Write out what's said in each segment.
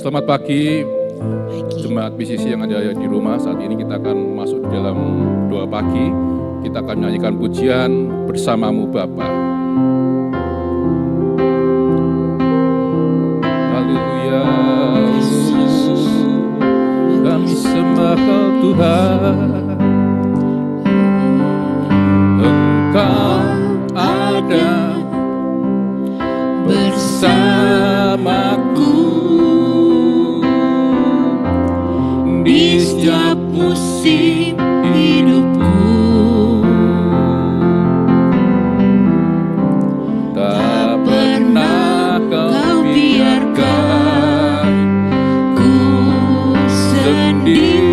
Selamat pagi, jemaat PCC yang ada di rumah. Saat ini kita akan masuk di dalam doa pagi. Kita akan menyanyikan pujian Bersamamu Bapa. Haleluya, kami sembah Kau Tuhan. Engkau ada bersamaku di setiap musim hidupku. Tak pernah Kau biarkan ku sendiri.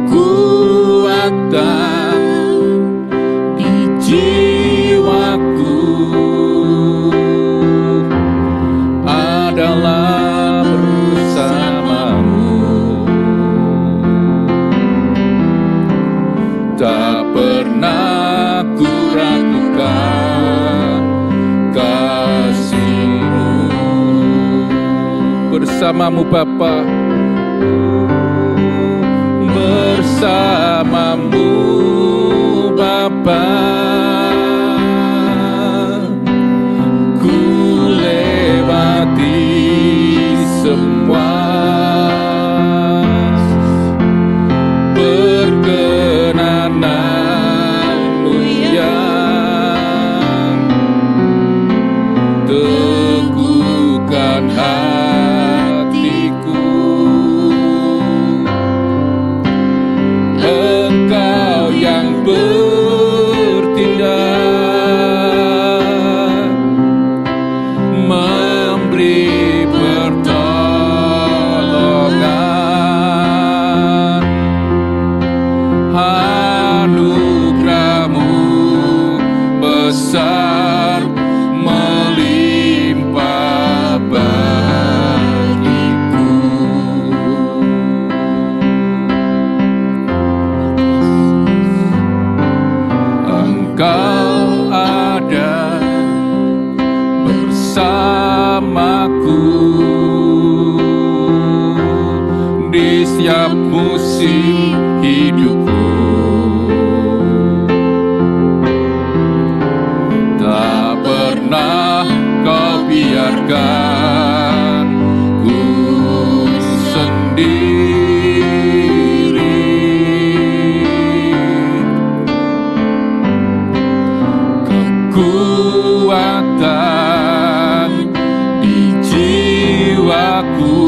Kekuatan di jiwaku adalah bersamamu. Tak pernah ku ragukan kasih-Mu. Bersamamu Bapa, bersamamu Bapa, ku lewati semua perkenanan-Mu yang teguhkan hatiku. Engkau yang bertindak, memberi pertolongan. Anugerah-Mu besar melimpah bagiku. Engkau ada bersamaku di setiap musim hidupku. Tak pernah Kau biarkan ku sendiri. Kekuatan di jiwaku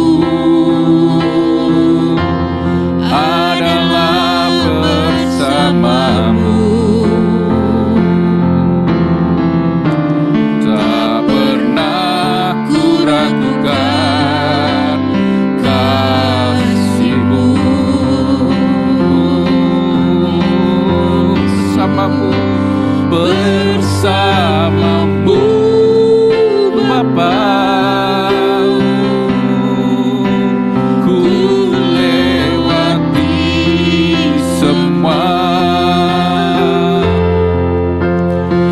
adalah bersamamu. Tak pernah ku ragukan kasih-Mu. Bersamamu Bapa, ku lewati semua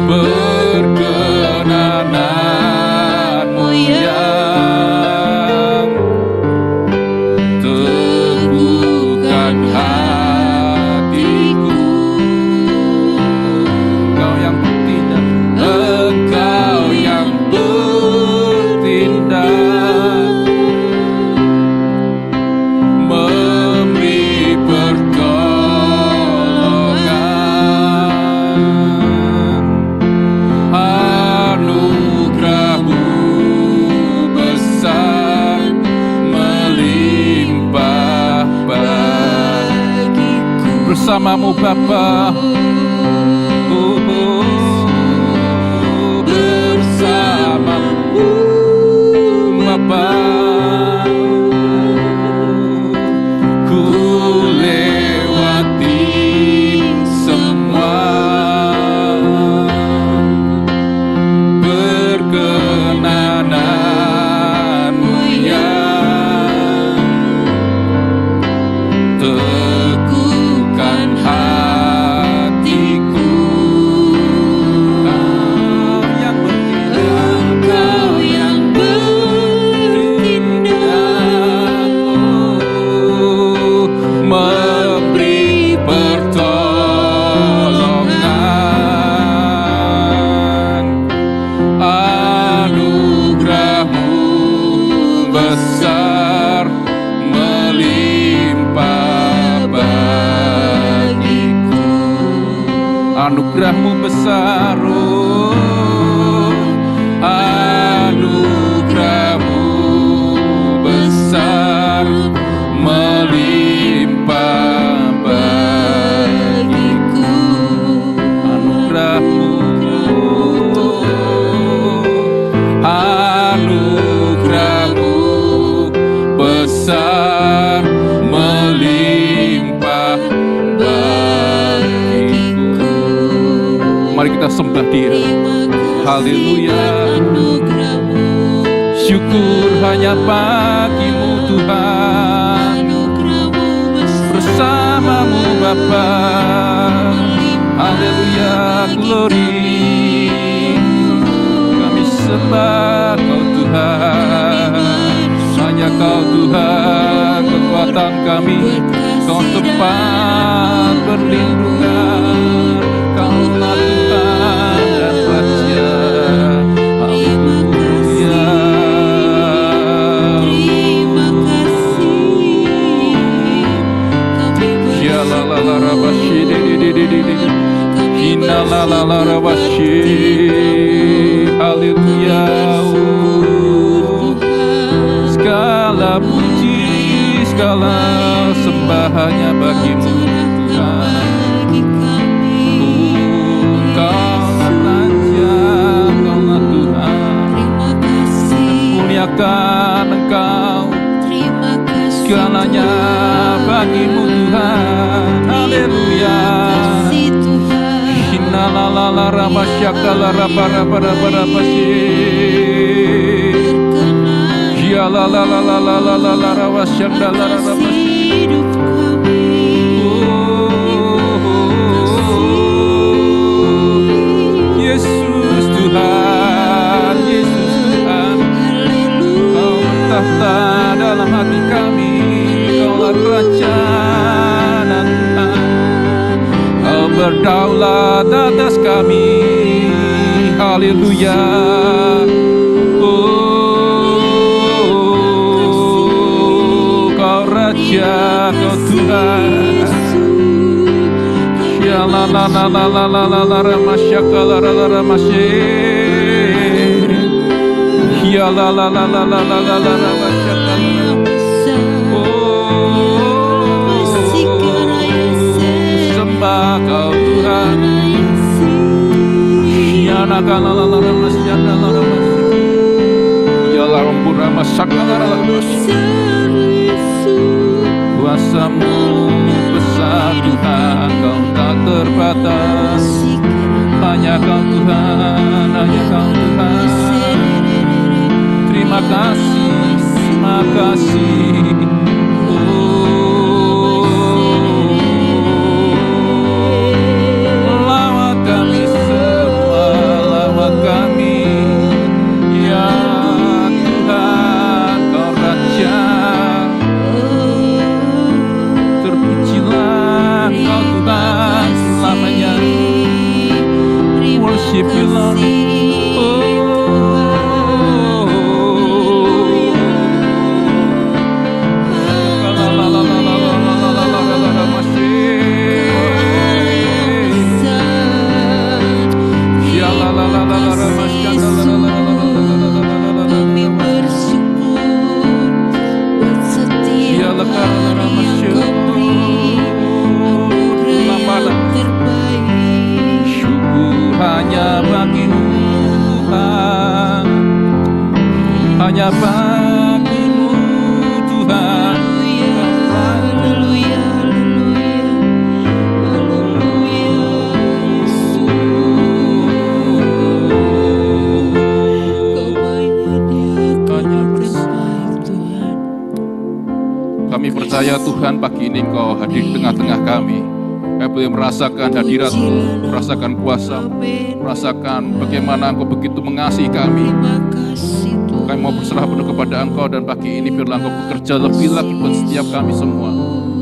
perkenanan-Mu yang teguhkan hatiku. Engkau yang bertindak, Engkau yang bertindak, memberi pertolongan. Anugerah-Mu besar melimpah bagiku. Bersamamu Bapa, bersamamu Bapa, ku lewati semua perkenanan-Mu yang teguhkan hati. besar melimpah bagiku. Anugerah-Mu besar, oh, anugerah-Mu besar melimpah bagiku. Anugerah-Mu, anugerah-Mu besar melimpah bagiku. Mari kita sembah Dia. Haleluya. Syukur hanya bagi-Mu Tuhan, bersama-Mu Bapa. Haleluya, glory. Kami sembah Kau Tuhan. Hanya Kau Tuhan kekuatan kami, Kau tempat perlindungan. Kaulah Tuhan dan Raja. Haleluya. Terima kasih. Kami Ya la la la rabashi di di di di di. Hina la la la rabashi. Haleluya. Segala puji, segala sembah hanya bagi-Mu Tuhan. Kaulah Raja, Kaulah Tuhan. Muliakan Engkau, segalanya bagi-Mu Tuhan. Haleluya. Hina la la la rabasyaka la rabarabarabarabarabashi. Ya la la la la la la la la rabasyaka la rabashi. Yesus Tuhan, Yesus Tuhan. Kau bertahta dalam hati kami, Kaulah Raja dan Tuhan. Kau berdaulat atas kami. Haleluya. Kau Raja, Kau Tuhan. Ya la la la la la la la la ramasyaka la la la ramasye. Ya la la la la la la la la ramasyaka. Sembah Kau Tuhan. Ya la la la la ramasyaka la ramasye. Ya la rampur ramasyaka la la ramasye. Kuasa-Mu besar Tuhan, Kau tak terbatas. Hanya Kau Tuhan, hanya Kau Tuhan. Terima kasih, terima kasih. Lawat kami semua, lawat kami. Ya Tuhan, Kau Raja. Terpujilah Kau Tuhan selamanya. Worship You Lord. Kami bersyukur buat setiap hal yang Kau beri, anugerah yang terbaik. Syukur hanya bagi-Mu Tuhan, hanya bagi-Mu Tuhan. Haleluya, haleluya, haleluya. Kau menyediakan yang terbaik Tuhan. Kami percaya Tuhan pagi ini Engkau hadir di tengah-tengah kami. Kami boleh merasakan hadirat-Mu, merasakan kuasa-Mu, merasakan bagaimana Engkau begitu mengasihi kami. Terima kasih Tuhan. Kami mau berserah penuh kepada Engkau, dan pagi ini biarlah Engkau bekerja lebih lagi buat setiap kami semua.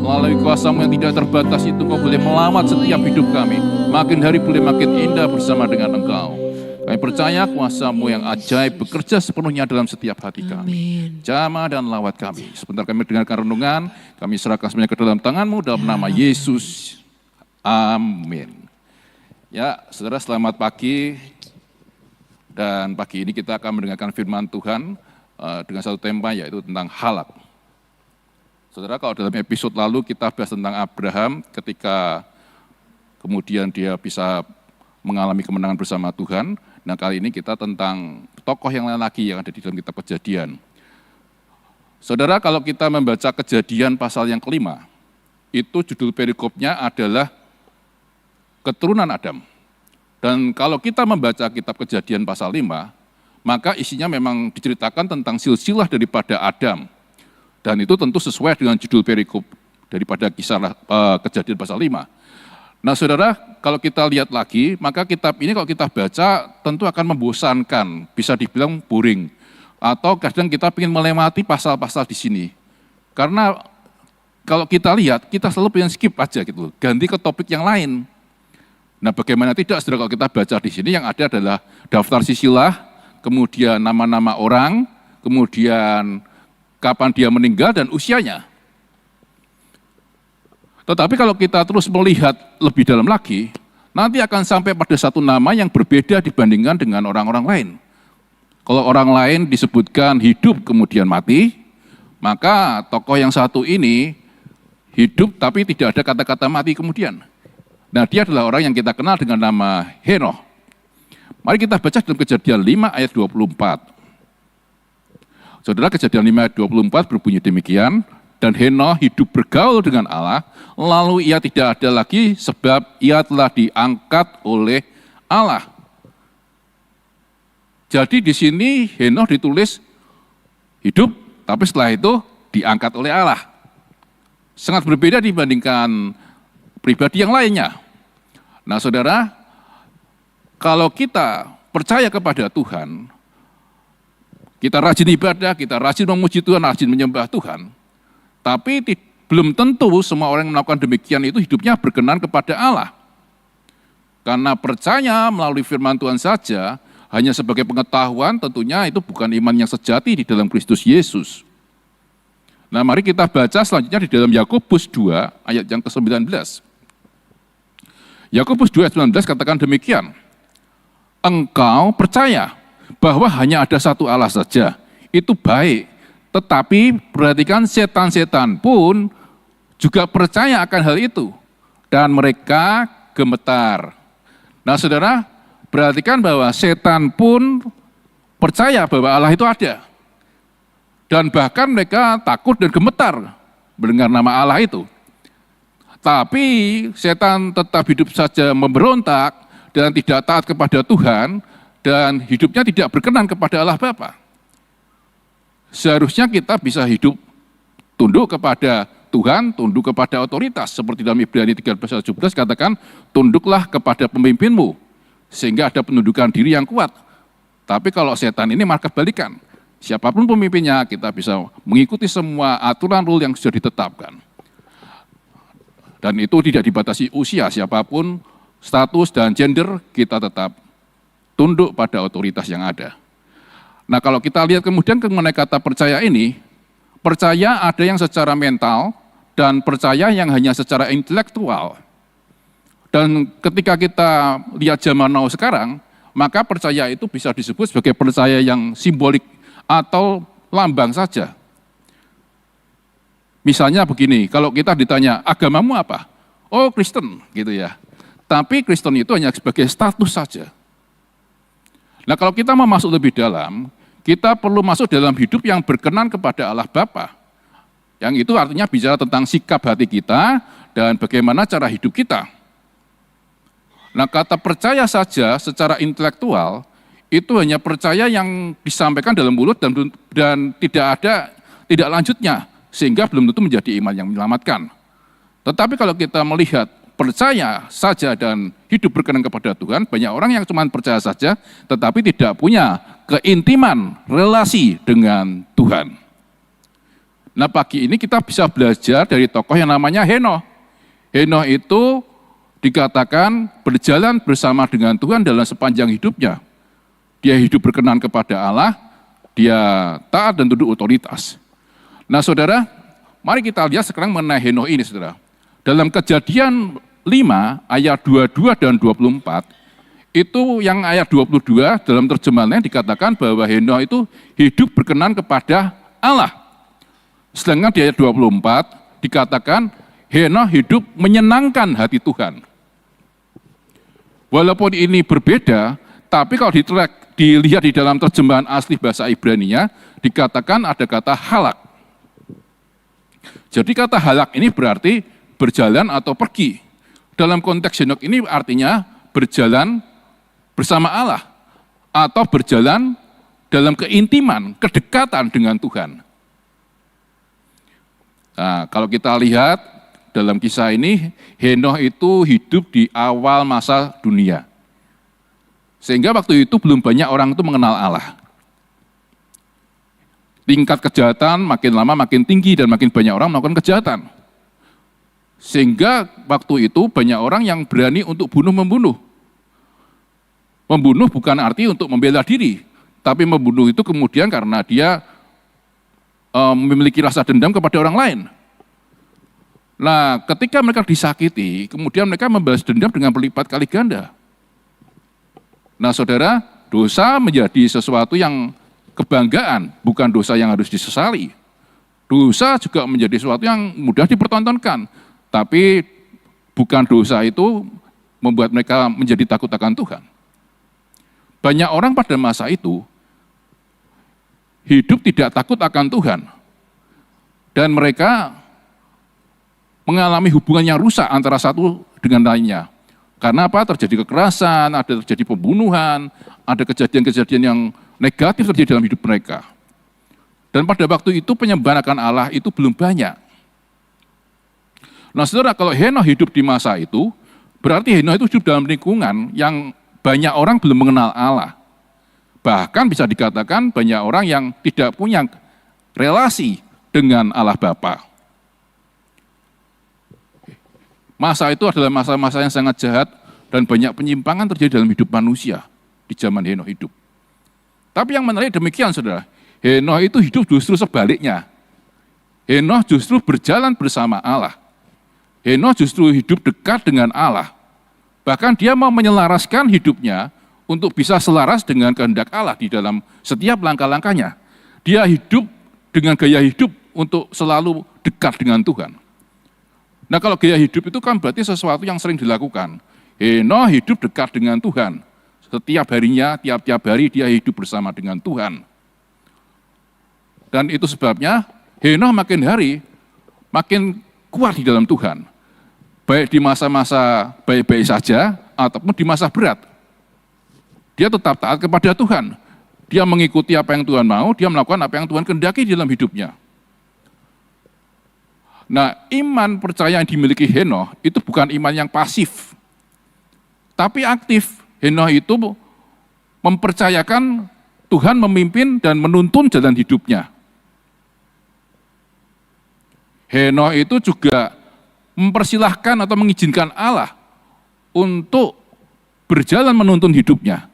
Melalui kuasa-Mu yang tidak terbatas itu, Engkau boleh melamat setiap hidup kami. Makin hari boleh makin indah bersama dengan Engkau. Kami percaya kuasa-Mu yang ajaib bekerja sepenuhnya dalam setiap hati kami. Amin. Jamah dan lawat kami. Sebentar kami dengarkan renungan, kami serahkan semuanya ke dalam tangan-Mu dalam nama Yesus. Amin. Ya, saudara, selamat pagi. Dan pagi ini kita akan mendengarkan firman Tuhan dengan satu tema, yaitu tentang halak. Saudara, kalau dalam episode lalu kita bahas tentang Abraham ketika kemudian dia bisa mengalami kemenangan bersama Tuhan. Nah, kali ini kita tentang tokoh yang lain lagi yang ada di dalam kitab Kejadian. Saudara, kalau kita membaca Kejadian pasal yang kelima, itu judul perikopnya adalah keturunan Adam. Dan kalau kita membaca kitab Kejadian pasal 5, maka isinya memang diceritakan tentang silsilah daripada Adam. Dan itu tentu sesuai dengan judul perikop daripada kisah Kejadian pasal 5. Nah, saudara, kalau kita lihat lagi, maka kitab ini kalau kita baca tentu akan membosankan, bisa dibilang boring. Atau kadang kita ingin melewati pasal-pasal di sini. Karena kalau kita lihat, kita selalu pengen skip aja gitu, ganti ke topik yang lain. Nah, bagaimana tidak, saudara, kalau kita baca di sini yang ada adalah daftar silsilah, kemudian nama-nama orang, kemudian kapan dia meninggal dan usianya. Tetapi kalau kita terus melihat lebih dalam lagi, nanti akan sampai pada satu nama yang berbeda dibandingkan dengan orang-orang lain. Kalau orang lain disebutkan hidup kemudian mati, maka tokoh yang satu ini hidup tapi tidak ada kata-kata mati kemudian. Nah, dia adalah orang yang kita kenal dengan nama Henoh. Mari kita baca dalam Kejadian 5 ayat 24. Saudara, Kejadian 5 ayat 24 berbunyi demikian, dan Henoh hidup bergaul dengan Allah, lalu ia tidak ada lagi sebab ia telah diangkat oleh Allah. Jadi di sini Henoh ditulis hidup, tapi setelah itu diangkat oleh Allah. Sangat berbeda dibandingkan pribadi yang lainnya. Nah, saudara, kalau kita percaya kepada Tuhan, kita rajin ibadah, kita rajin memuji Tuhan, rajin menyembah Tuhan, tapi belum tentu semua orang yang melakukan demikian itu hidupnya berkenan kepada Allah. Karena percaya melalui firman Tuhan saja, hanya sebagai pengetahuan, tentunya itu bukan iman yang sejati di dalam Kristus Yesus. Nah, mari kita baca selanjutnya di dalam Yakobus 2 ayat yang ke-19. Yakobus 2 ayat 19 katakan demikian, engkau percaya bahwa hanya ada satu Allah saja, itu baik. Tetapi perhatikan, setan-setan pun juga percaya akan hal itu. Dan mereka gemetar. Nah, saudara, perhatikan bahwa setan pun percaya bahwa Allah itu ada. Dan bahkan mereka takut dan gemetar mendengar nama Allah itu. Tapi setan tetap hidup saja memberontak dan tidak taat kepada Tuhan, dan hidupnya tidak berkenan kepada Allah Bapa. Seharusnya kita bisa hidup tunduk kepada Tuhan, tunduk kepada otoritas. Seperti dalam Ibrani 13:17 katakan, tunduklah kepada pemimpinmu, sehingga ada penundukan diri yang kuat. Tapi kalau setan ini malah kebalikan. Siapapun pemimpinnya, kita bisa mengikuti semua aturan rule yang sudah ditetapkan. Dan itu tidak dibatasi usia, siapapun, status dan gender, kita tetap tunduk pada otoritas yang ada. Nah, kalau kita lihat kemudian mengenai kata percaya ini, percaya ada yang secara mental dan percaya yang hanya secara intelektual. Dan ketika kita lihat zaman now sekarang, maka percaya itu bisa disebut sebagai percaya yang simbolik atau lambang saja. Misalnya begini, kalau kita ditanya, agamamu apa? Oh, Kristen, gitu ya. Tapi Kristen itu hanya sebagai status saja. Nah, kalau kita mau masuk lebih dalam, kita perlu masuk dalam hidup yang berkenan kepada Allah Bapa. Yang itu artinya bicara tentang sikap hati kita dan bagaimana cara hidup kita. Nah, kata percaya saja secara intelektual itu hanya percaya yang disampaikan dalam mulut dan tidak lanjutnya, sehingga belum tentu menjadi iman yang menyelamatkan. Tetapi kalau kita melihat percaya saja dan hidup berkenan kepada Tuhan, banyak orang yang cuma percaya saja, tetapi tidak punya keintiman relasi dengan Tuhan. Nah, pagi ini kita bisa belajar dari tokoh yang namanya Henoh. Henoh itu dikatakan berjalan bersama dengan Tuhan dalam sepanjang hidupnya. dia hidup berkenan kepada Allah, dia taat dan tunduk otoritas. Nah saudara, mari kita lihat sekarang mengenai Henokh ini saudara. Dalam Kejadian 5 ayat 22 dan 24, itu yang ayat 22 dalam terjemahannya dikatakan bahwa Henokh itu hidup berkenan kepada Allah. Sedangkan di ayat 24 dikatakan Henokh hidup menyenangkan hati Tuhan. Walaupun ini berbeda, tapi kalau dilihat di dalam terjemahan asli bahasa Ibrani-nya, dikatakan ada kata halak. Jadi kata halak ini berarti berjalan atau pergi. Dalam konteks Henokh ini artinya berjalan bersama Allah, atau berjalan dalam keintiman, kedekatan dengan Tuhan. Nah, kalau kita lihat dalam kisah ini, Henokh itu hidup di awal masa dunia. Sehingga waktu itu belum banyak orang itu mengenal Allah. Tingkat kejahatan makin lama makin tinggi dan makin banyak orang melakukan kejahatan. Sehingga waktu itu banyak orang yang berani untuk bunuh-membunuh. Membunuh bukan arti untuk membela diri, tapi membunuh itu kemudian karena dia memiliki rasa dendam kepada orang lain. Nah, ketika mereka disakiti, kemudian mereka membalas dendam dengan berlipat kali ganda. Nah, saudara, dosa menjadi sesuatu yang kebanggaan, bukan dosa yang harus disesali. Dosa juga menjadi sesuatu yang mudah dipertontonkan, tapi bukan dosa itu membuat mereka menjadi takut akan Tuhan. Banyak orang pada masa itu hidup tidak takut akan Tuhan, dan mereka mengalami hubungan yang rusak antara satu dengan lainnya. Karena apa? Terjadi kekerasan, ada terjadi pembunuhan, ada kejadian-kejadian yang negatif terjadi dalam hidup mereka. Dan pada waktu itu penyembahan akan Allah itu belum banyak. Nah saudara, kalau Henokh hidup di masa itu, berarti Henokh itu hidup dalam lingkungan yang banyak orang belum mengenal Allah. Bahkan bisa dikatakan banyak orang yang tidak punya relasi dengan Allah Bapa. Masa itu adalah masa-masa yang sangat jahat dan banyak penyimpangan terjadi dalam hidup manusia di zaman Henokh hidup. Tapi yang menarik demikian saudara, Henokh itu hidup justru sebaliknya. Henokh justru berjalan bersama Allah. Henokh justru hidup dekat dengan Allah. Bahkan dia mau menyelaraskan hidupnya untuk bisa selaras dengan kehendak Allah di dalam setiap langkah-langkahnya. Dia hidup dengan gaya hidup untuk selalu dekat dengan Tuhan. Nah kalau gaya hidup itu kan berarti sesuatu yang sering dilakukan. Henokh hidup dekat dengan Tuhan. Setiap harinya, tiap-tiap hari dia hidup bersama dengan Tuhan. Dan itu sebabnya Henokh makin hari makin kuat di dalam Tuhan. Baik di masa-masa baik-baik saja ataupun di masa berat. Dia tetap taat kepada Tuhan. Dia mengikuti apa yang Tuhan mau, dia melakukan apa yang Tuhan kehendaki di dalam hidupnya. Nah, iman percaya yang dimiliki Henokh itu bukan iman yang pasif, tapi aktif. Henokh itu mempercayakan Tuhan memimpin dan menuntun jalan hidupnya. Henokh itu juga mempersilahkan atau mengizinkan Allah untuk berjalan menuntun hidupnya,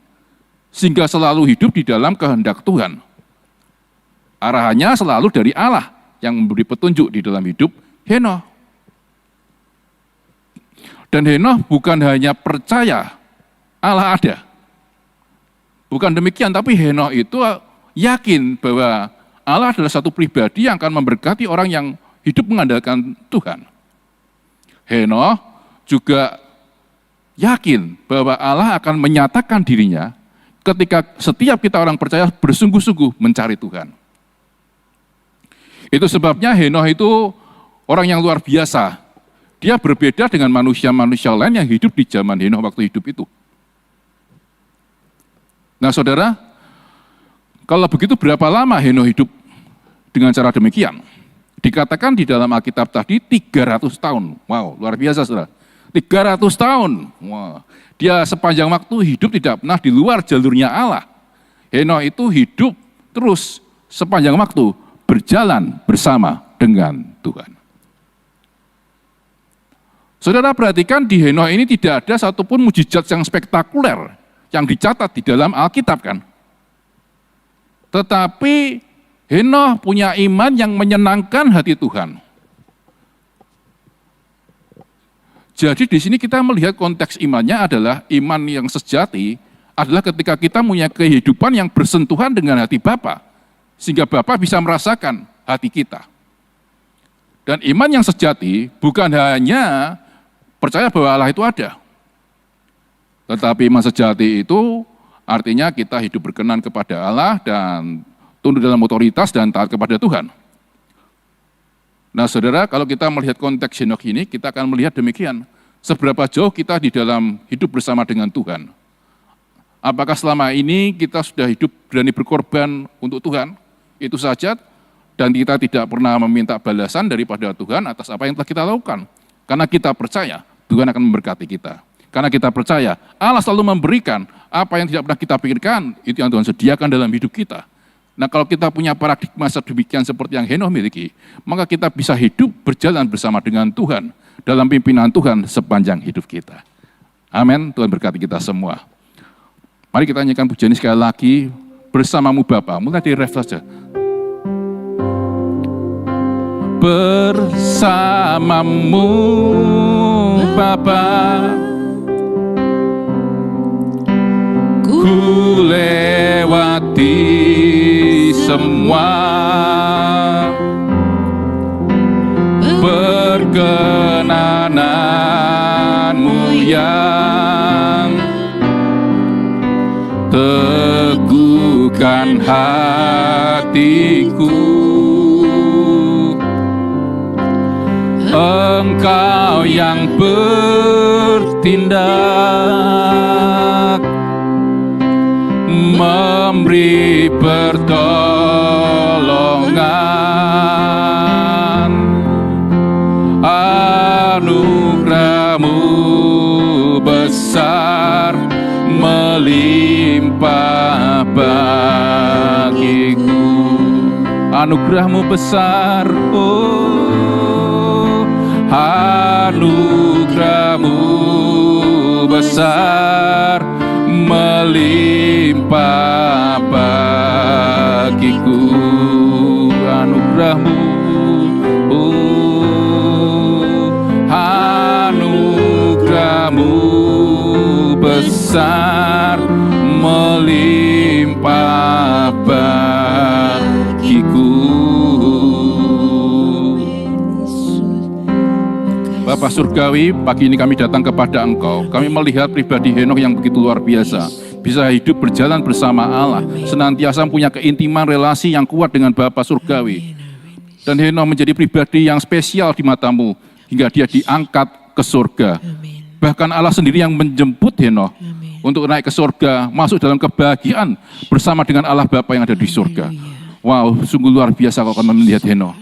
sehingga selalu hidup di dalam kehendak Tuhan. Arahannya selalu dari Allah yang memberi petunjuk di dalam hidup Henokh. Dan Henokh bukan hanya percaya Allah ada. Bukan demikian, tapi Henokh itu yakin bahwa Allah adalah satu pribadi yang akan memberkati orang yang hidup mengandalkan Tuhan. Henokh juga yakin bahwa Allah akan menyatakan dirinya ketika setiap kita orang percaya bersungguh-sungguh mencari Tuhan. Itu sebabnya Henokh itu orang yang luar biasa. Dia berbeda dengan manusia-manusia lain yang hidup di zaman Henokh waktu hidup itu. Nah saudara, kalau begitu berapa lama Henokh hidup dengan cara demikian? Dikatakan di dalam Alkitab tadi 300 tahun. Wow, luar biasa saudara. 300 tahun. Wow. Dia sepanjang waktu hidup tidak pernah di luar jalurnya Allah. Henokh itu hidup terus sepanjang waktu berjalan bersama dengan Tuhan. Saudara perhatikan di Henokh ini tidak ada satupun mujizat yang spektakuler yang dicatat di dalam Alkitab kan. Tetapi Henokh punya iman yang menyenangkan hati Tuhan. Jadi di sini kita melihat konteks imannya adalah iman yang sejati adalah ketika kita punya kehidupan yang bersentuhan dengan hati Bapa, sehingga Bapa bisa merasakan hati kita. Dan iman yang sejati bukan hanya percaya bahwa Allah itu ada, tetapi iman sejati itu artinya kita hidup berkenan kepada Allah dan tunduk dalam otoritas dan taat kepada Tuhan. Nah saudara, kalau kita melihat konteks Henokh ini, kita akan melihat demikian. Seberapa jauh kita di dalam hidup bersama dengan Tuhan. Apakah selama ini kita sudah hidup berani berkorban untuk Tuhan? Itu saja, dan kita tidak pernah meminta balasan daripada Tuhan atas apa yang telah kita lakukan. Karena kita percaya Tuhan akan memberkati kita. Karena kita percaya Allah selalu memberikan apa yang tidak pernah kita pikirkan, itu yang Tuhan sediakan dalam hidup kita. Nah kalau kita punya paradigma sedemikian seperti yang Henokh miliki, maka kita bisa hidup berjalan bersama dengan Tuhan, dalam pimpinan Tuhan sepanjang hidup kita. Amin, Tuhan berkati kita semua. Mari kita nyanyikan pujian ini sekali lagi, bersamamu Bapa, mulai dari ref saja. Bersamamu Bapa, ku lewati semua perkenananmu yang teguhkan hatiku. Engkau yang bertindak memberi pertolongan, anugerah-Mu besar melimpah bagiku. Anugerah-Mu besar, oh anugerah-Mu besar melimpah bagiku. Anugerah-Mu, oh anugerah-Mu besar melimpah bagiku. Bapa Surgawi, pagi ini kami datang kepada Engkau. Kami melihat pribadi Henokh yang begitu luar biasa. Bisa hidup berjalan bersama Allah, senantiasa punya keintiman relasi yang kuat dengan Bapa Surgawi. Dan Henokh menjadi pribadi yang spesial di mata-Mu, hingga dia diangkat ke surga. Bahkan Allah sendiri yang menjemput Henokh untuk naik ke surga, masuk dalam kebahagiaan bersama dengan Allah Bapa yang ada di surga. Wow, sungguh luar biasa kalau kami melihat Henokh.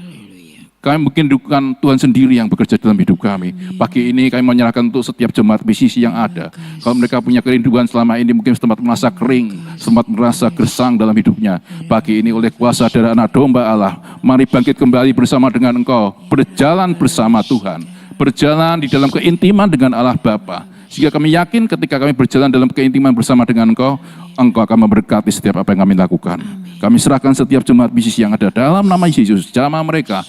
Kami mungkin bukan Tuhan sendiri yang bekerja dalam hidup kami. Pagi ini kami menyerahkan untuk setiap jemaat PCC yang ada. Kalau mereka punya kerinduan selama ini, mungkin sempat merasa kering, sempat merasa gersang dalam hidupnya. Pagi ini oleh kuasa darah anak domba Allah, mari bangkit kembali bersama dengan Engkau. Berjalan bersama Tuhan. Berjalan di dalam keintiman dengan Allah Bapa. Sehingga kami yakin ketika kami berjalan dalam keintiman bersama dengan Engkau, Engkau akan memberkati setiap apa yang kami lakukan. Kami serahkan setiap jemaat PCC yang ada dalam nama Yesus, jamah mereka.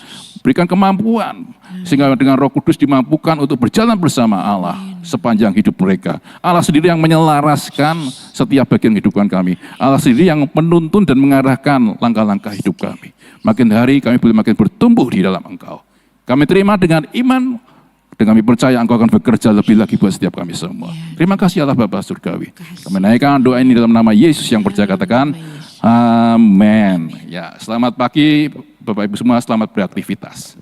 Berikan kemampuan, sehingga dengan Roh Kudus dimampukan untuk berjalan bersama Allah sepanjang hidup mereka. Allah sendiri yang menyelaraskan setiap bagian kehidupan kami. Allah sendiri yang menuntun dan mengarahkan langkah-langkah hidup kami. Makin hari kami boleh makin bertumbuh di dalam Engkau. Kami terima dengan iman, dan kami percaya Engkau akan bekerja lebih lagi buat setiap kami semua. Terima kasih Allah Bapa Surgawi. Kami naikkan doa ini dalam nama Yesus yang percaya, katakan amin. Ya, selamat pagi Bapak Ibu semua, selamat beraktivitas.